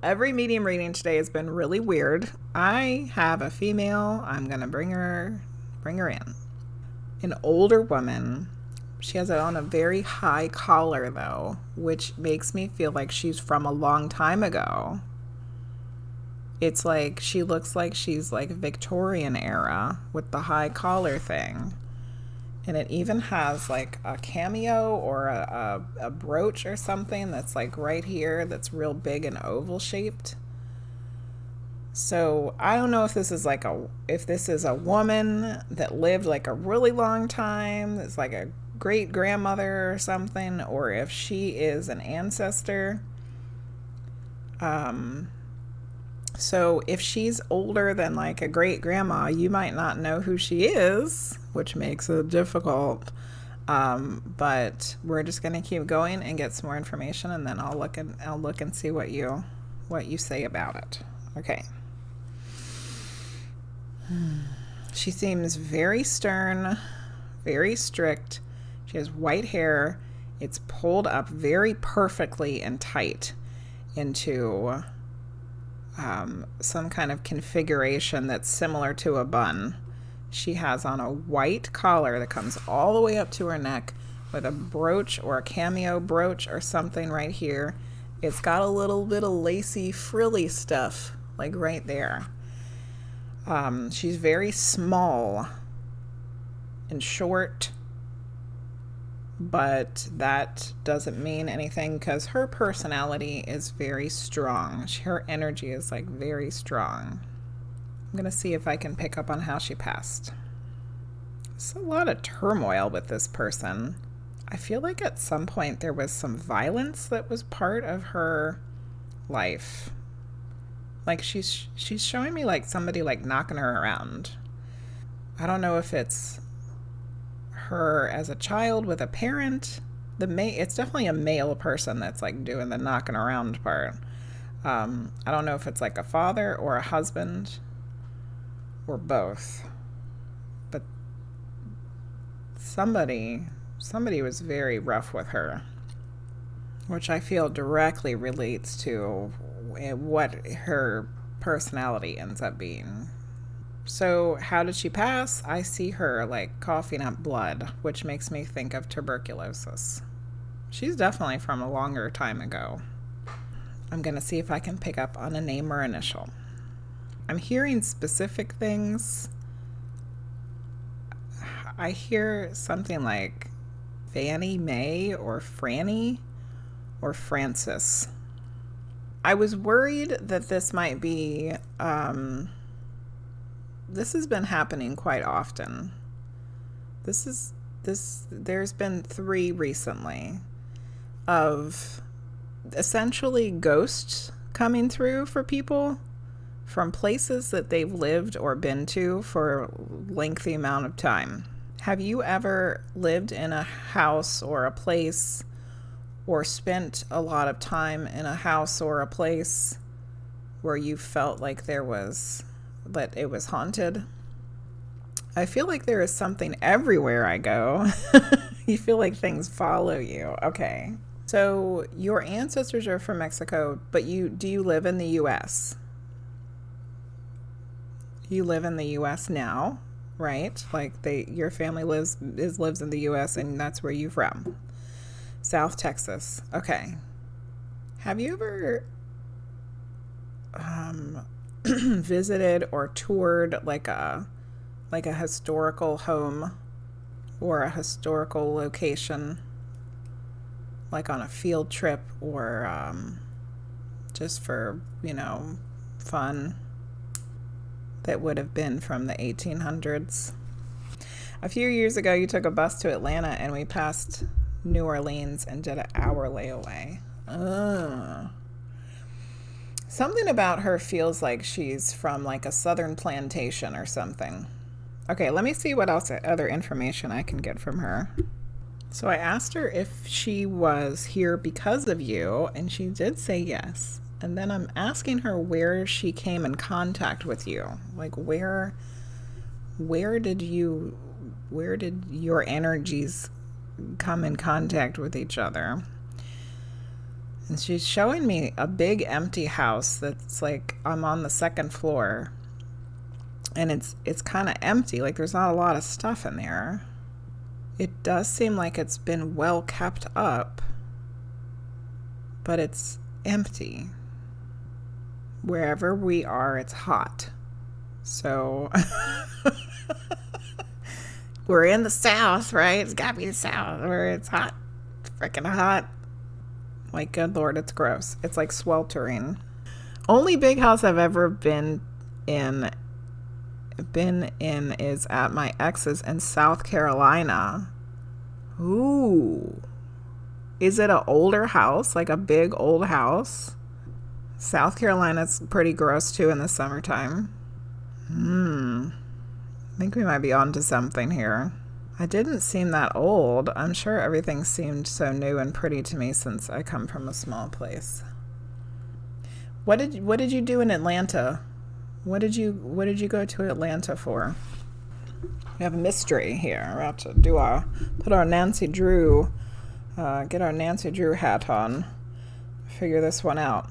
every medium reading today has been really weird. I have a female. I'm going to bring her in. An older woman. She has it on a very high collar, though, which makes me feel like she's from a long time ago. It's like she looks like she's like Victorian era with the high collar thing. And it even has like a cameo or a brooch or something that's like right here that's real big and oval shaped. So I don't know if this is a woman that lived like a really long time, that's like a great grandmother or something, or if she is an ancestor. So if she's older than like a great grandma, you might not know who she is, which makes it difficult. But we're just gonna keep going and get some more information, and then I'll look and see what you say about it. Okay. She seems very stern, very strict. She has white hair. It's pulled up very perfectly and tight into some kind of configuration that's similar to a bun. She has on a white collar that comes all the way up to her neck with a brooch or a cameo brooch or something right here. It's got a little bit of lacy, frilly stuff like right there. She's very small and short, but that doesn't mean anything because her personality is very strong. Her energy is like very strong. I'm going to see if I can pick up on how she passed. There's a lot of turmoil with this person. I feel like at some point there was some violence that was part of her life. Like she's showing me like somebody like knocking her around. I don't know if it's her as a child with a parent. It's definitely a male person that's like doing the knocking around part. I don't know if it's like a father or a husband or both, but somebody was very rough with her, which I feel directly relates to what her personality ends up being. So how did she pass? I see her like coughing up blood, which makes me think of tuberculosis. She's definitely from a longer time ago. I'm going to see if I can pick up on a name or initial. I'm hearing specific things. I hear something like Fannie Mae or Franny or Francis. I was worried that this might be, this has been happening quite often. There's been 3 recently of essentially ghosts coming through for people from places that they've lived or been to for a lengthy amount of time. Have you ever lived in a house or a place or spent a lot of time in a house or a place where you felt like it was haunted? I feel like there is something everywhere I go. You feel like things follow you. Okay. So your ancestors are from Mexico, but do you live in the U.S.? You live in the U.S. now, right? Like your family lives in the U.S. and that's where you're from. South Texas. Okay. Have you ever visited or toured like a historical home or a historical location, like on a field trip or just for, fun, that would have been from the 1800s? A few years ago, you took a bus to Atlanta and we passed New Orleans and did an hour layaway. Something about her feels like she's from like a southern plantation or something. Okay, let me see what other information I can get from her. So I asked her if she was here because of you, and she did say yes. And then I'm asking her where she came in contact with you. Like where did your energies come in contact with each other? And she's showing me a big empty house that's like I'm on the second floor. And it's kind of empty. Like there's not a lot of stuff in there. It does seem like it's been well kept up, but it's empty. Wherever we are, it's hot. So we're in the South, right? It's gotta be the South where it's hot. It's freaking hot. Like, good Lord, it's gross. It's like sweltering. Only big house I've ever been in is at my ex's in South Carolina. Ooh. Is it an older house? Like a big old house? South Carolina's pretty gross too in the summertime. I think we might be onto something here. I didn't seem that old. I'm sure everything seemed so new and pretty to me since I come from a small place. What did you do in Atlanta? What did you go to Atlanta for? We have a mystery here. We're about to put our Nancy Drew, get our Nancy Drew hat on, figure this one out.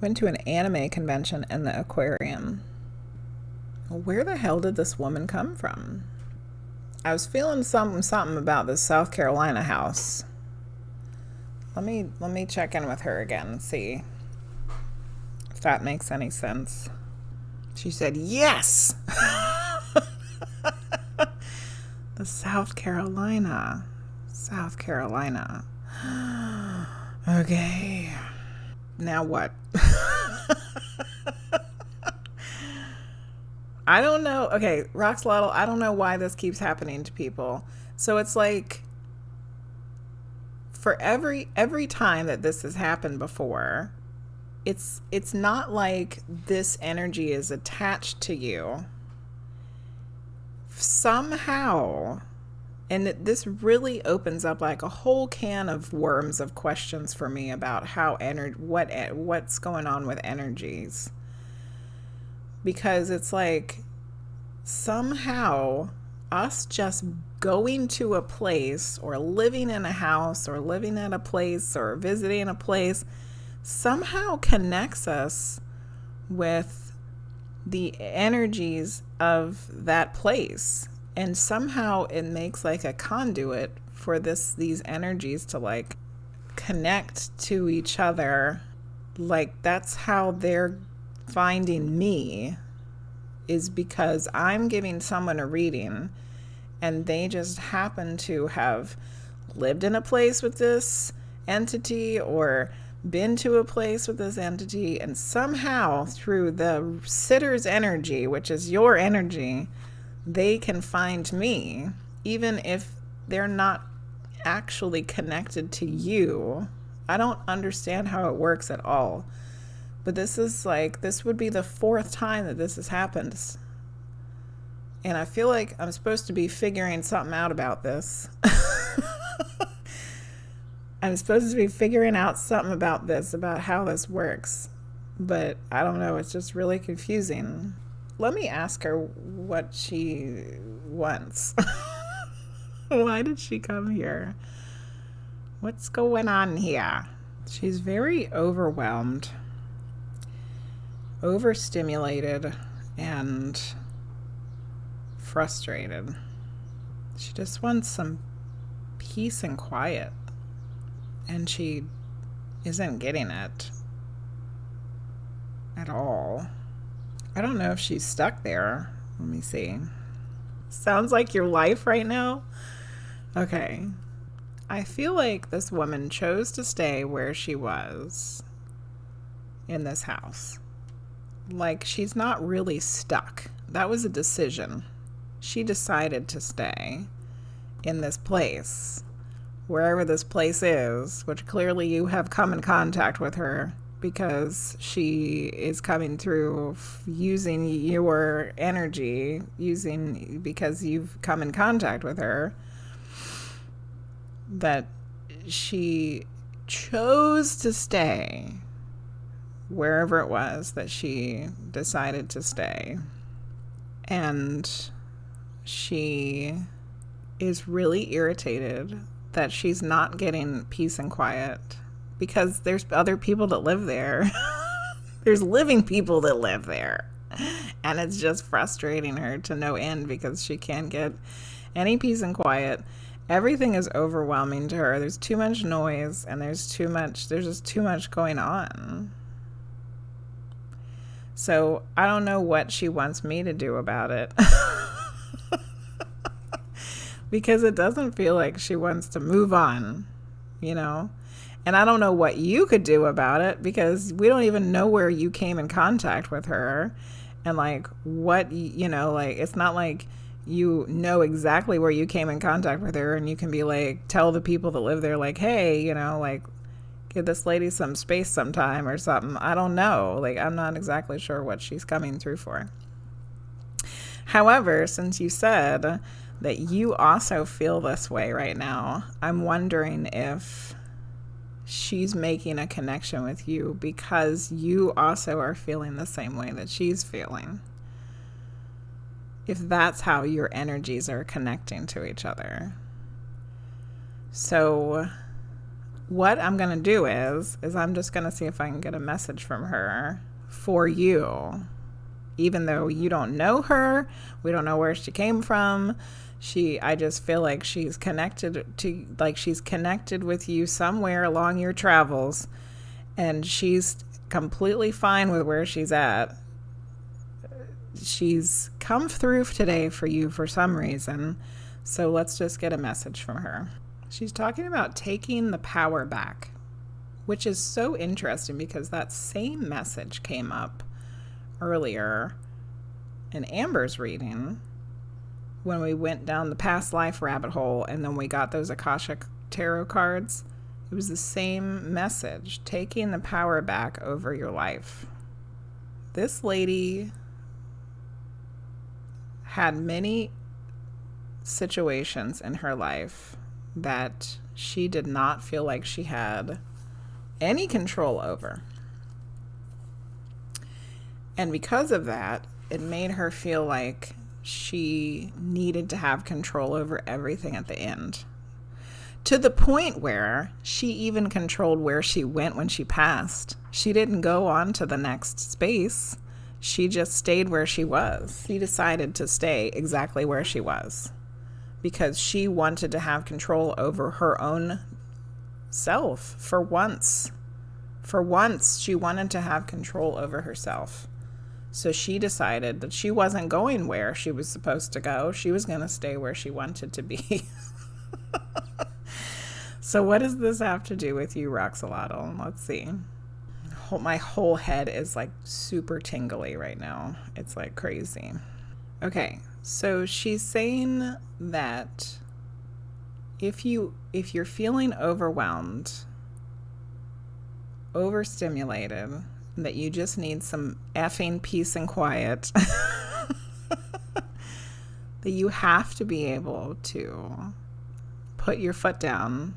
Went to an anime convention in the aquarium. Where the hell did this woman come from? I was feeling something about this South Carolina house. Let me check in with her again and see if that makes any sense. She said, yes! The South Carolina. Okay. Now what? I don't know. Okay, Roxlotl, I don't know why this keeps happening to people. So it's like, for every time that this has happened before, it's not like this energy is attached to you. Somehow, and this really opens up like a whole can of worms of questions for me about how what's going on with energies. Because it's like somehow us just going to a place or living in a house or living at a place or visiting a place somehow connects us with the energies of that place. And somehow it makes like a conduit for these energies to like connect to each other. Like that's how they're finding me, is because I'm giving someone a reading and they just happen to have lived in a place with this entity or been to a place with this entity, and somehow through the sitter's energy, which is your energy, they can find me, even if they're not actually connected to you. I don't understand how it works at all. But this would be the fourth time that this has happened. And I feel like I'm supposed to be figuring something out about this. I'm supposed to be figuring out something about this, about how this works. But I don't know, it's just really confusing. Let me ask her what she wants. Why did she come here? What's going on here? She's very overwhelmed, overstimulated, and frustrated. She just wants some peace and quiet, and she isn't getting it at all. I don't know if she's stuck there. Let me see. Sounds like your life right now? Okay. I feel like this woman chose to stay where she was in this house. Like, she's not really stuck. That was a decision. She decided to stay in this place, wherever this place is, which clearly you have come in contact with her because she is coming through using your energy, because you've come in contact with her, that she chose to stay wherever it was that she decided to stay. And she is really irritated that she's not getting peace and quiet, because there's other people that live there. There's living people that live there. And it's just frustrating her to no end because she can't get any peace and quiet. Everything is overwhelming to her. There's too much noise and there's just too much going on. So I don't know what she wants me to do about it. Because it doesn't feel like she wants to move on, you know? And I don't know what you could do about it because we don't even know where you came in contact with her. And like what, you know, like it's not like you know exactly where you came in contact with her and you can be like, tell the people that live there, like, hey, you know, like, give this lady some space sometime or something. I don't know. Like, I'm not exactly sure what she's coming through for. However, since you said that you also feel this way right now, I'm wondering if she's making a connection with you because you also are feeling the same way that she's feeling. If that's how your energies are connecting to each other. So what I'm going to do is I'm just going to see if I can get a message from her for you. Even though you don't know her, we don't know where she came from. I just feel like she's connected with you somewhere along your travels, and she's completely fine with where she's at. She's come through today for you for some reason. So let's just get a message from her. She's talking about taking the power back, which is so interesting because that same message came up earlier in Amber's reading when we went down the past life rabbit hole and then we got those Akashic tarot cards. It was the same message, taking the power back over your life. This lady had many situations in her life that she did not feel like she had any control over. And because of that, it made her feel like she needed to have control over everything at the end. To the point where she even controlled where she went when she passed. She didn't go on to the next space. She just stayed where she was. She decided to stay exactly where she was because she wanted to have control over her own self for once. For once, she wanted to have control over herself. So she decided that she wasn't going where she was supposed to go. She was going to stay where she wanted to be. So what does this have to do with you, Roxalotl? Let's see. My whole head is like super tingly right now. It's like crazy. Okay, so she's saying that if you're feeling overwhelmed, overstimulated, that you just need some effing peace and quiet, that you have to be able to put your foot down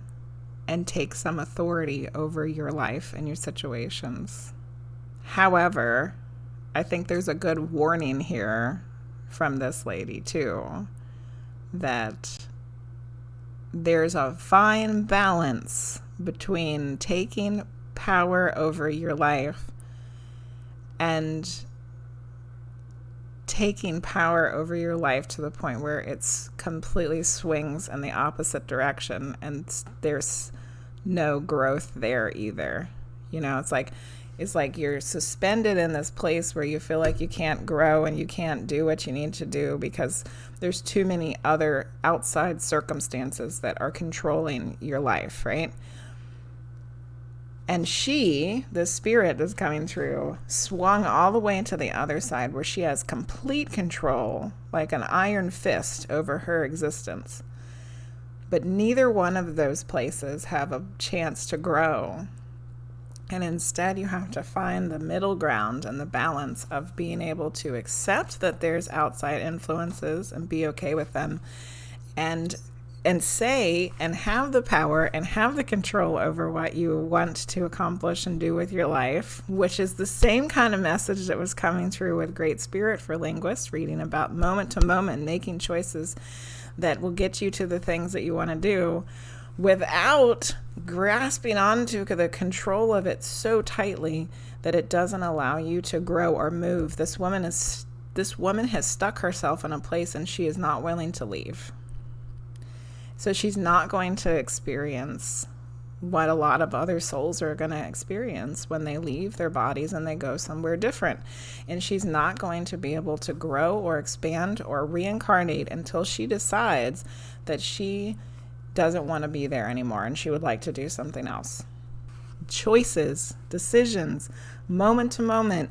and take some authority over your life and your situations. However, I think there's a good warning here from this lady too, that there's a fine balance between taking power over your life and taking power over your life to the point where it's completely swings in the opposite direction and there's no growth there either. You know, it's like you're suspended in this place where you feel like you can't grow and you can't do what you need to do because there's too many other outside circumstances that are controlling your life, right? And the spirit is coming through, swung all the way to the other side where she has complete control, like an iron fist over her existence. But neither one of those places have a chance to grow. And instead, you have to find the middle ground and the balance of being able to accept that there's outside influences and be okay with them and say and have the power and have the control over what you want to accomplish and do with your life, which is the same kind of message that was coming through with Great Spirit for Linguists, reading about moment to moment, making choices that will get you to the things that you want to do without grasping onto the control of it so tightly that it doesn't allow you to grow or move. This woman has stuck herself in a place and she is not willing to leave. So she's not going to experience what a lot of other souls are going to experience when they leave their bodies and they go somewhere different. And she's not going to be able to grow or expand or reincarnate until she decides that she doesn't want to be there anymore and she would like to do something else. Choices, decisions, moment to moment,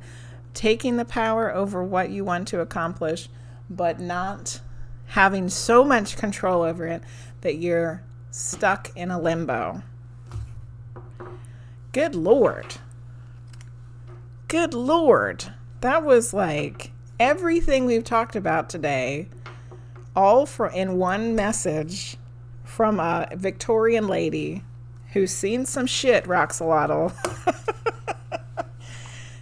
taking the power over what you want to accomplish, but not having so much control over it that you're stuck in a limbo. Good Lord. Good Lord. That was like everything we've talked about today, all in one message from a Victorian lady who's seen some shit, Roxalotl.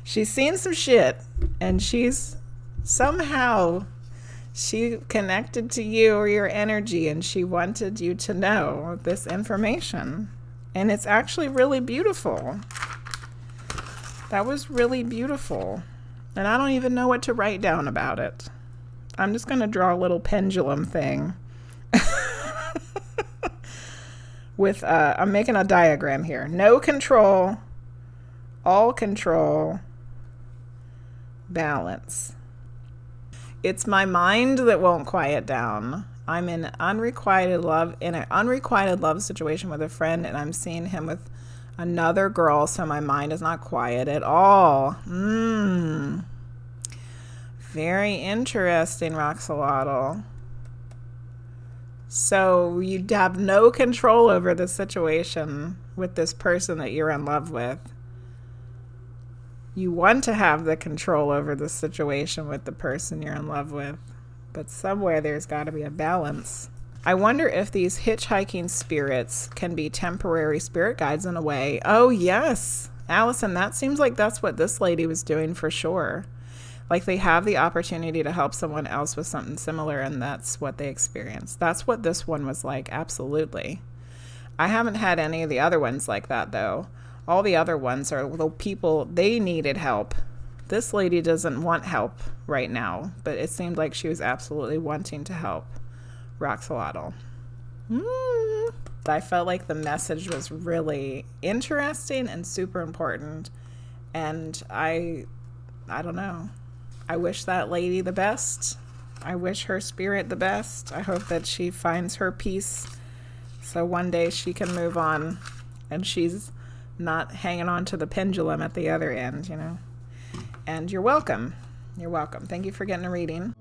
She's seen some shit, and she connected to you or your energy, and she wanted you to know this information. And it's actually really beautiful. That was really beautiful. And I don't even know what to write down about it. I'm just going to draw a little pendulum thing. I'm making a diagram here. No control, all control, balance. It's my mind that won't quiet down. I'm in an unrequited love situation with a friend, and I'm seeing him with another girl, so my mind is not quiet at all. Very interesting, Roxalotl. So you have no control over the situation with this person that you're in love with. You want to have the control over the situation with the person you're in love with, but somewhere there's got to be a balance. I wonder if these hitchhiking spirits can be temporary spirit guides in a way. Oh, yes. Allison, that seems like that's what this lady was doing for sure. Like they have the opportunity to help someone else with something similar, and that's what they experienced. That's what this one was like, absolutely. I haven't had any of the other ones like that, though. All the other ones are the people, they needed help. This lady doesn't want help right now, but it seemed like she was absolutely wanting to help Roxalotl. I felt like the message was really interesting and super important. And I don't know. I wish that lady the best. I wish her spirit the best. I hope that she finds her peace so one day she can move on and she's not hanging on to the pendulum at the other end, you know. And you're welcome. You're welcome. Thank you for getting a reading.